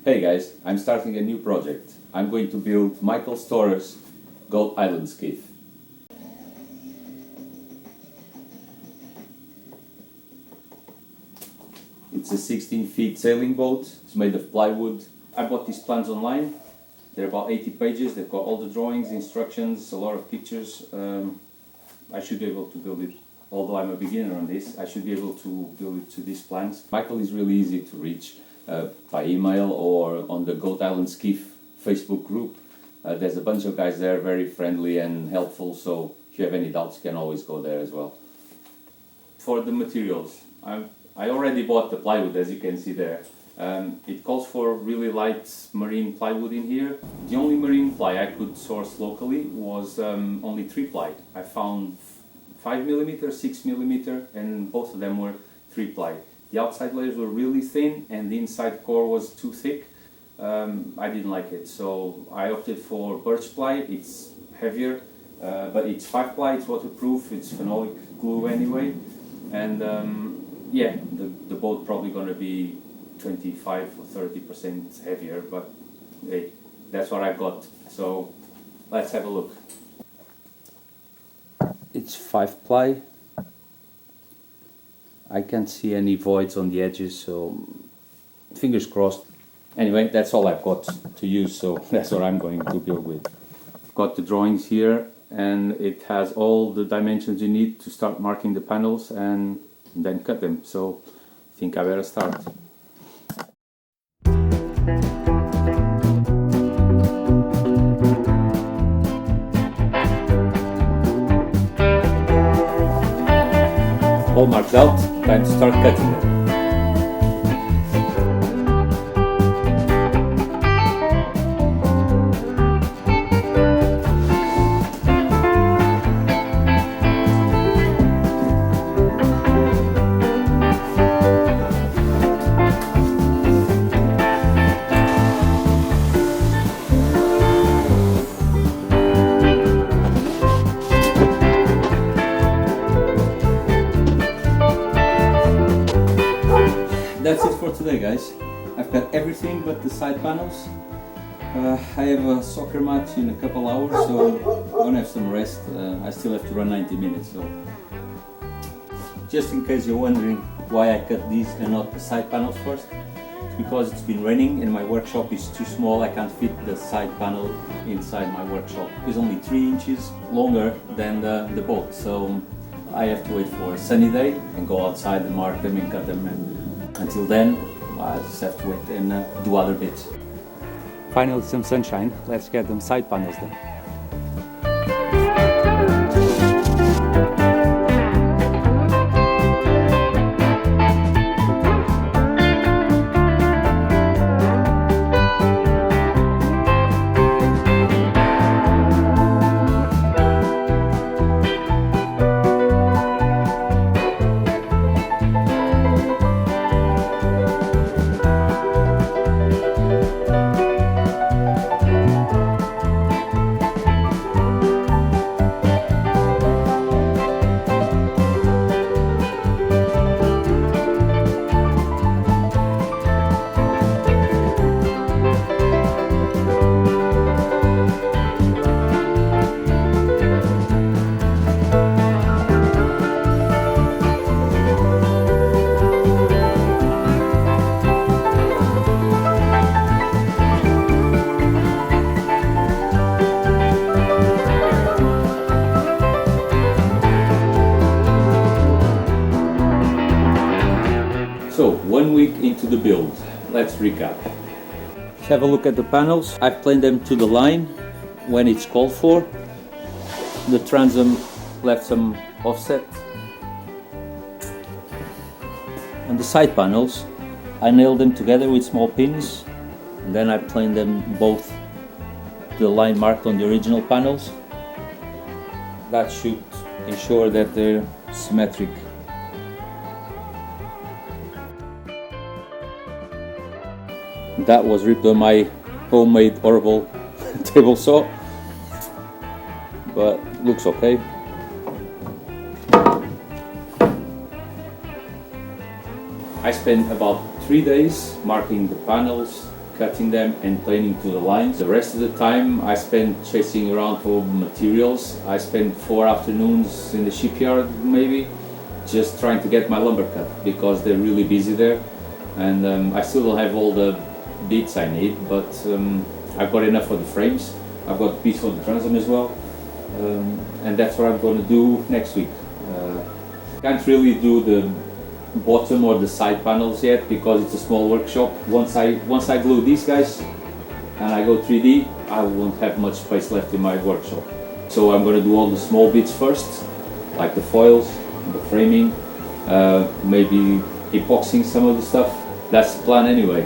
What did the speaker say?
Hey guys, I'm starting a new project. I'm going to build Michael Storer's Goat Island Skiff. It's a 16-feet sailing boat. It's made of plywood. I bought these plans online. They're about 80 pages. They've got all the drawings, instructions, a lot of pictures. I should be able to build it. Although I'm a beginner on this, I should be able to build it to these plans. Michael is really easy to reach by email or on the Goat Island Skiff Facebook group. There's a bunch of guys there, very friendly and helpful, so if you have any doubts, you can always go there as well. For the materials, I already bought the plywood, as you can see there. It calls for really light marine plywood in here. The only marine ply I could source locally was only 3-ply. I found 5mm, 6mm, and both of them were 3-ply. The outside layers were really thin and the inside core was too thick. I didn't like it, so I opted for birch ply. It's heavier, but it's 5-ply, it's waterproof, it's phenolic glue anyway. And yeah, the boat probably gonna be 25 or 30% heavier, but hey, that's what I got. So let's have a look. It's 5-ply. I can't see any voids on the edges, so fingers crossed. Anyway, that's all I've got to use, so that's what I'm going to build with. Got the drawings here, and it has all the dimensions you need to start marking the panels and then cut them. So I think I better start. All marked out, time to start cutting them. That's it for today, guys. I've got everything but the side panels. I have a soccer match in a couple hours, so I'm gonna have some rest. I still have to run 90 minutes, so just in case you're wondering why I cut these and not the side panels first, it's because it's been raining and my workshop is too small. I can't fit the side panel inside my workshop. It's only 3 inches longer than the boat, so I have to wait for a sunny day and go outside and mark them and cut them. And until then, I just have to wait and do other bits. Finally some sunshine, let's get them side panels done. So, 1 week into the build, let's recap. Let's have a look at the panels. I've planed them to the line when it's called for. The transom left some offset. On the side panels, I nailed them together with small pins, and then I planed them both to the line marked on the original panels. That should ensure that they're symmetric. That was ripped on my homemade horrible table saw, but looks okay. I spent about 3 days marking the panels, cutting them and planing to the lines. The rest of the time I spend chasing around for materials. I spend 4 afternoons in the shipyard maybe, just trying to get my lumber cut because they're really busy there. And I still don't have all the bits I need, but I've got enough for the frames. I've got a piece for the transom as well. And that's what I'm going to do next week. Can't really do the bottom or the side panels yet because it's a small workshop. Once I glue these guys and I go 3D, I won't have much space left in my workshop. So I'm going to do all the small bits first, like the foils, the framing, maybe epoxying some of the stuff. That's the plan anyway.